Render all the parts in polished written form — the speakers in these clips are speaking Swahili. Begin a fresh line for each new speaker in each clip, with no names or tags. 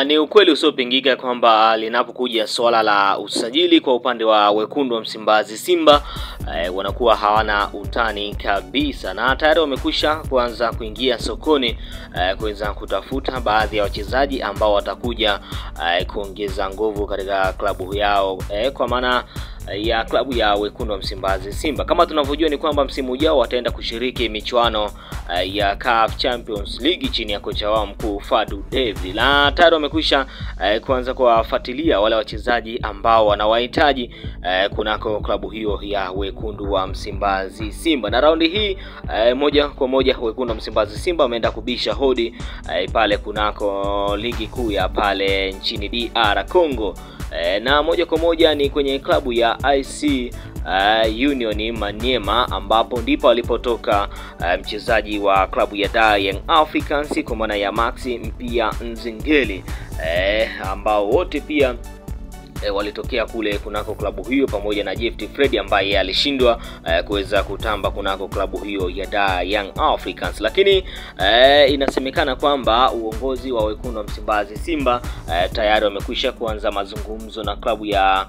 Ni ukweli usiopingika kwamba linapokuja swala la usajili kwa upande wa wekundu wa Msimbazi Simba wanakuwa hawana utani kabisa, na tayari wamekwisha kuanza kuingia sokoni kuweza kutafuta baadhi ya wachezaji ambao watakuja kuongeza nguvu katika klabu yao, kwa maana ya klabu ya wekundu wa Msimbazi Simba. Kama tunavyojua ni kwamba msimu ujao wataenda kushiriki michuano ya CAF Champions League chini ya kocha wao mkuu Fadlu Davids. Na tayari wamekwisha kuanza kuwafuatilia wale wachezaji ambao wanawahitaji kunako klabu hiyo ya wekundu wa Msimbazi Simba. Na raundi hii moja kwa moja wekundu wa Msimbazi Simba wameenda kubisha hodi pale kunako ligi kuu ya pale nchini DR Congo. Na moja kwa moja ni kwenye klabu ya IC Union Maniema, ambapo ndipo alipotoka mchezaji wa klabu ya Young Africans kwa maana ya Maxi Mpia Nzengeli, ambao wote pia walitokea kule kunako klabu hiyo, pamoja na Gift Fred ambaye alishindwa kuweza kutamba kunako klabu hiyo ya Young Africans. Lakini inasemekana kwamba uongozi wa wekundu wa Msimbazi Simba tayari wamekwisha kuanza mazungumzo na klabu ya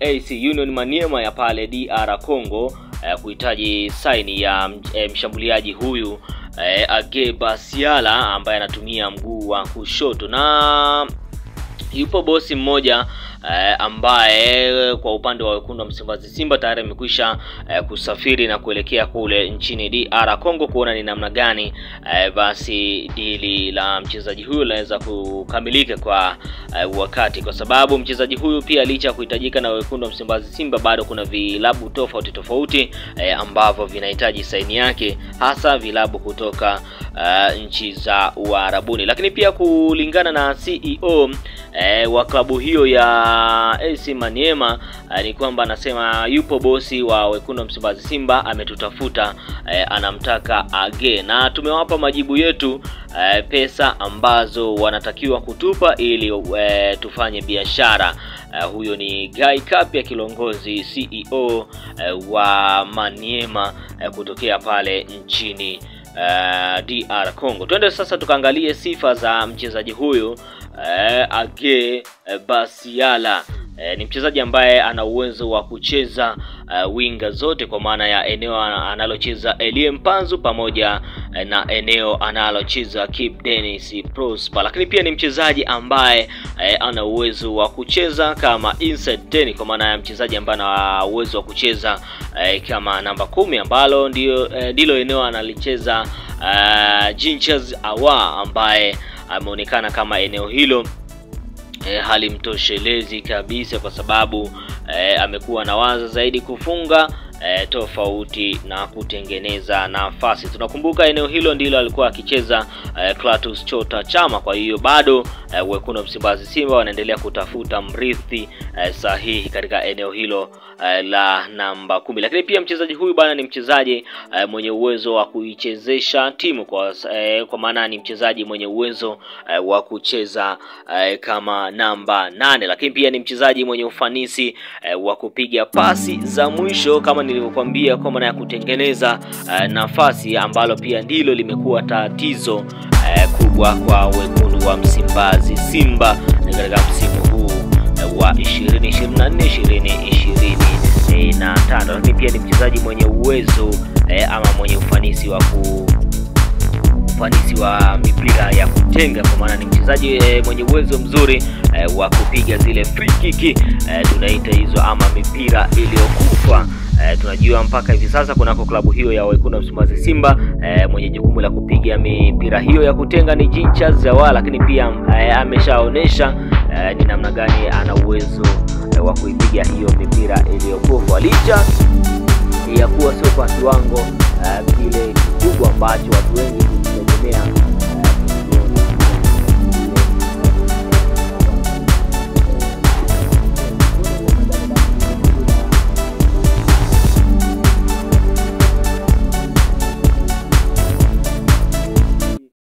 AC Union Maniema ya pale DR Congo kuhitaji saini ya mshambuliaji huyu Age Basiala ambaye anatumia mguu wa kushoto. Na yupo bosi mmoja ambaye kwa upande wa wekundu wa Msimbazi Simba tayari amekwisha kusafiri na kuelekea kule nchini DR Congo kuona ni namna gani basi dili la mchezaji huyu laweza kukamilika kwa wakati, kwa sababu mchezaji huyu pia licha kuhitajika na wekundu wa Msimbazi Simba bado kuna vilabu tofauti ambavyo vinahitaji saini yake, hasa vilabu kutoka nchi za Uarabuni. Lakini pia kulingana na CEO wa klabu hiyo ya AC Maniema ni kwamba anasema yupo bosi wa wekundu wa Msimbazi Simba ametutafuta, anamtaka Age, na tumewapa majibu yetu, pesa ambazo wanatakiwa kutupa ili tufanye biashara. Huyo ni Guy Kapia, kilongozi CEO wa Maniema kutokea pale nchini DR Congo. Twende sasa tukaangalie sifa za mchezaji huyu Age Basiala. Ni mchezaji ambaye ana uwezo wa kucheza winga zote, kwa maana ya eneo analocheza Elie Mpanzu pamoja na eneo analocheza Kibu Denis Prosper. Lakini pia ni mchezaji ambaye ana uwezo wa kucheza kama inside 10, kwa maana ya mchezaji ambaye ana uwezo wa kucheza kama namba 10, ambalo ndilo eneo analicheza Jinchaz Awa, ambaye ameonekana kama eneo hilo halimtoshelezi kabisa, kwa sababu amekuwa na waza zaidi kufunga tofauti na kutengeneza nafasi. Tunakumbuka eneo hilo ndilo alikuwa akicheza Clatous Chota Chama. Kwa hiyo bado wekundu wa Msimbazi Simba wanaendelea kutafuta mrithi sahihi katika eneo hilo la namba 10. Lakini pia mchezaji huyu bana ni mchezaji mwenye uwezo wa kuichezesha timu, kwa maana ni mchezaji mwenye uwezo wa kucheza kama namba 8. Lakini pia ni mchezaji mwenye ufanisi wa kupiga pasi za mwisho, kama nilivyokuambia, kwa maana ya kutengeneza nafasi, ambalo pia ndilo limekuwa tatizo kubwa kwa wekundu wa Msimbazi Simba katika msimu huu wa 2024-2025. Lakini pia ni mchezaji mwenye uwezo ama mwenye ufanisi wa mipira ya kutenga, kwa maana ni mchezaji mwenye uwezo mzuri wa kupiga zile free kick tunaita hizo, ama mipira iliyokufa. Tunajua mpaka hivi sasa kunako klabu hiyo ya wekundu wa Msimbazi Simba mwenye jukumu la kupiga mipira hiyo ya kutenga ni Jinchaz Awa, lakini pia ameshaonesha ni namna gani ana uwezo wa kuipiga hiyo mipira iliyokufa, licha ya kuwa sio kwa kiwango kile kikubwa ambacho watu wengi hutegemea